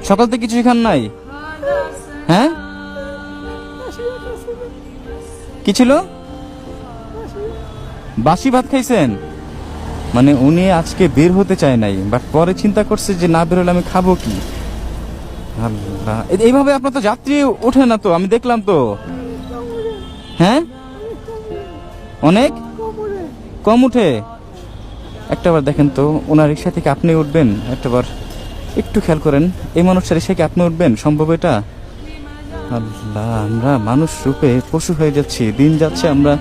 সকাল থেকে কিছু খান নাই? হ্যাঁ, কি ছিল? বাসি ভাত খাইছেন? মানে উনি আজকে বের হতে চায় নাই, বাট পরে চিন্তা করছে যে না বের হলে আমি খাবো কি। আল্লাহ, এইভাবে আপনার তো যাত্রী ওঠে না তো, আমি দেখলাম তো। হ্যাঁ, অনেক কম উঠে। একটাবার দেখেন তো, ওনার রিক্সা থেকে আপনি উঠবেন একটাবার, একটু খেয়াল করেন। এই মানুষটা রিক্সায় কি আপনি উঠবেন? সম্ভব এটা? আল্লাহ, আমরা মানুষ রূপে পশু হয়ে যাচ্ছি, দিন যাচ্ছে আমরা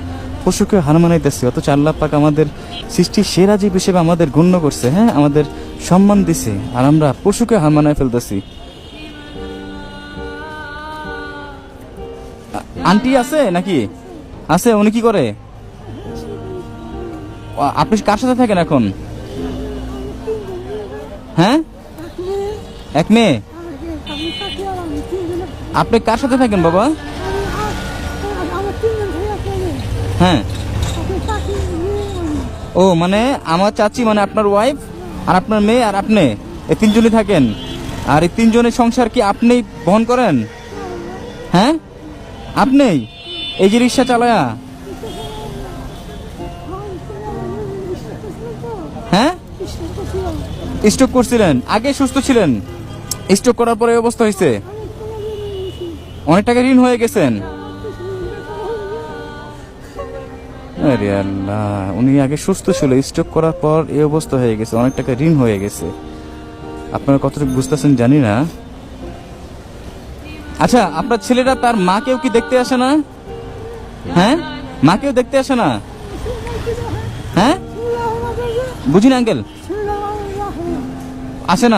পশুকে হার মানাইতেছি, অথচ আল্লাহ পাক আমাদের সৃষ্টির সেরা জীব হিসেবে আমাদের গণ্য করছে, হ্যাঁ, আমাদের সম্মান দিছে, আর আমরা পশুকে হার মানায় ফেলতেছি। আন্টি আছে নাকি? আছে, উনি কি করে? আপনি কার সাথে থাকেন এখন? হ্যাঁ, এক মেয়ে। আপনি কার সাথে থাকেন বাবা? হ্যাঁ, ও মানে আমার চাচি, মানে আপনার ওয়াইফ আর আপনার মেয়ে আর আপনি, এই তিনজনই থাকেন। আর এই তিনজনের সংসার কি আপনি বহন করেন? হ্যাঁ, আপনি এই যে রিক্সা চালায়া? হ্যাঁ, স্ট্রোক করছিলেন, আগে সুস্থ ছিলেন, স্ট্রোক করার পরে এই অবস্থা হয়েছে। অনেক টাকা ঋণ হয়ে গেছেন। আরে আল্লাহ, উনি আগে সুস্থ ছিল, স্ট্রোক করার পর এই অবস্থা হয়ে গেছে, অনেক টাকা ঋণ হয়ে গেছে। আপনারা কতটুকু বুঝতেছেন জানি না। আচ্ছা, আপনার ছেলেরা তার মাকেও কি দেখতে আসে না? হ্যাঁ, মাকেও দেখতে আসে না? হ্যাঁ, বুঝিনি আঙ্কেল, আসে না?